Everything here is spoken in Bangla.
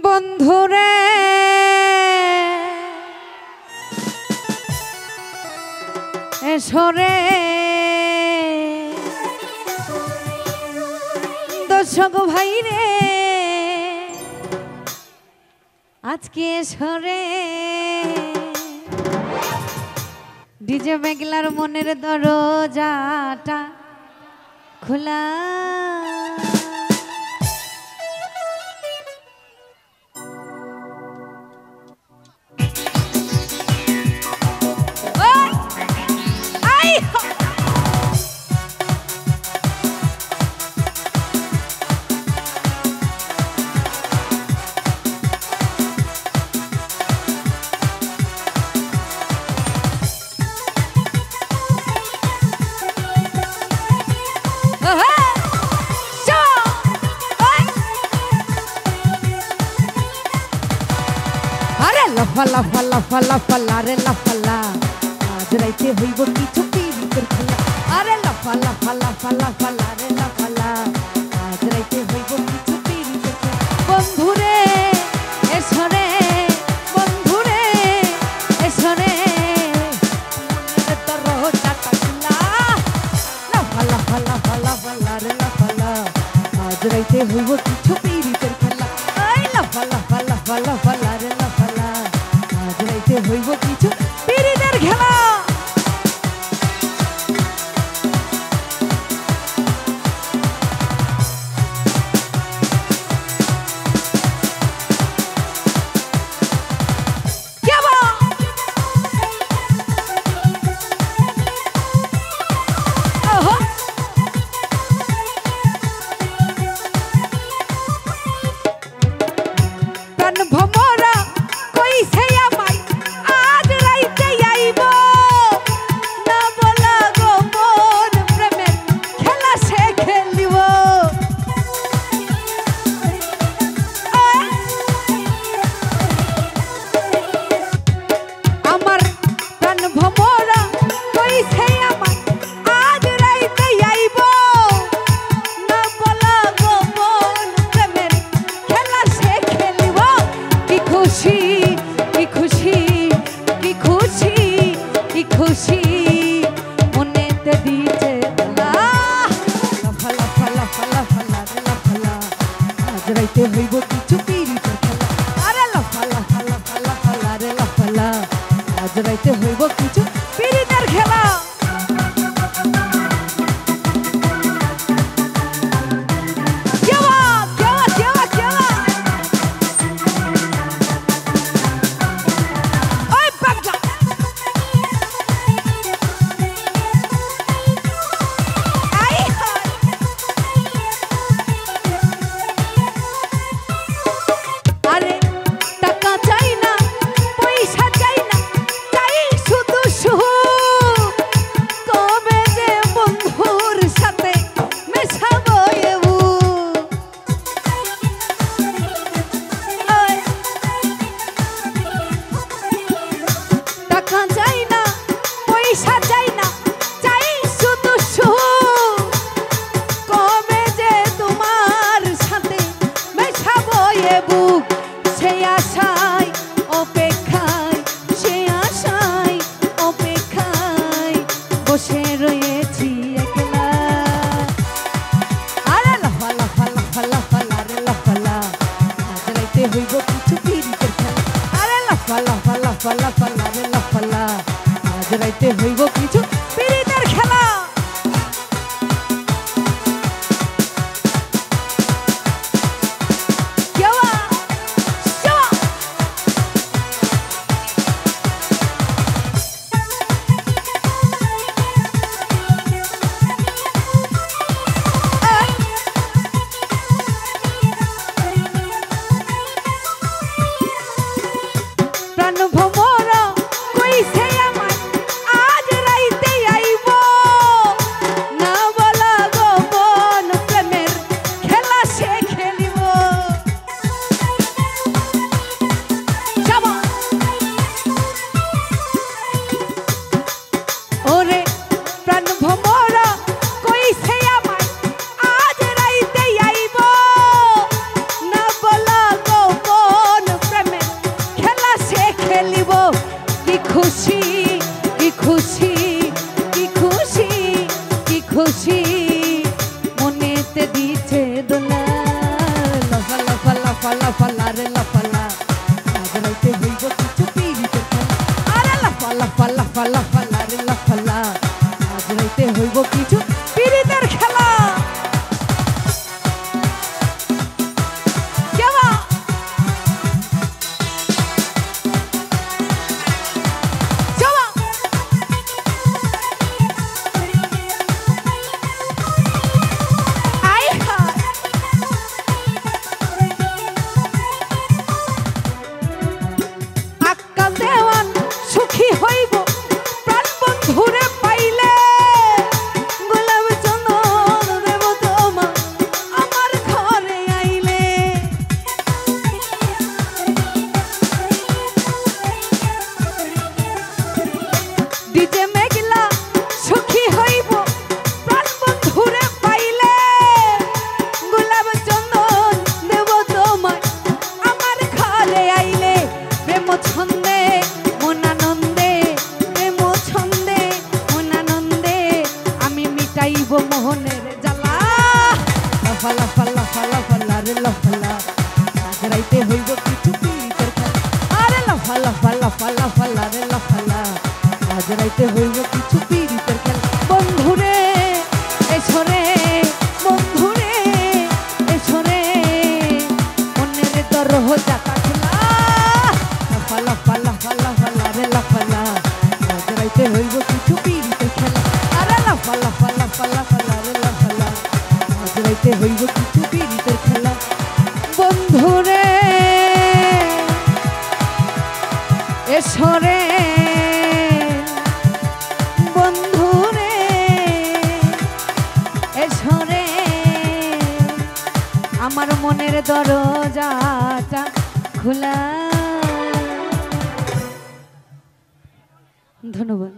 বন্ধুরে এসরে দর্শক ভাই রে আজকে এসরে ডিজে মেঘলার মনের দরজাটা খোলা লাফালা ফালা ফালা ফালা রে লাফালা আজ রাইতে হইব কিছু পিরিতের খেলা আরে লাফালা ফালা ফালা ফালা রে লাফালা আজ রাইতে হইব কিছু পিরিতের খেলা বন্ধুরে এসরে বন্ধুরে এসরে মনের দরজাটা খোলা লাফালা ফালা ফালা ফালা রে লাফালা আজ রাইতে হইব কিছু পিরিতের খেলা আই লাফালা ফালা ফালা ফালা রে লাফালা আজ রাইতে হইব কিছু পিরিতের খেলা খুশি মনেতে দিতে লাফালা ফালা ফালা ফালা লাফালা আজ রাইতে হইব কিছু পিরিতের খেলা আরে লাফালা ফালা ফালা ফালা রে লাফালা আজ রাইতে হইব কিছু পিরিতের খেলা লাফালা ফালা রে লাফালা আজ রাইতে হইব কিছু পিরিতের খেলা ভমরা কইছে আমায় আজ রাইতে লাফালা রে লাফালা আজ রাইতে হইব কিছু পিরিতের খেলা আরে লাফালা লাফালা লাফালা রে লাফালা আজ রাইতে হইব কিছু পিরিতের খেলা মোহনের জ্বালা লাফালা ফালা ফালা ফালা রে লাফালা আজ রাইতে হইব কিছু পিরিতের খেলা আরে লাফালা ফালা ফালা ফালা রে লাফালা আজ রাইতে হইব কিছু পিরিতের খেলা বন্ধুরে এছরে বন্ধুরে এছরে মনের দরজা খোলা লাফালা ফালা ফালা ফালা রে লাফালা আজ রাইতে হইব কিছু পিরিতের খেলা আরে লাফালা ফালা ফালা ফালা রে লাফালা আজ রাইতে হইব কিছু পিরিতের খেলা বন্ধুরে এসরে বন্ধুরে এসরে আমার মনের দরজাটা খোলা ধন্যবাদ।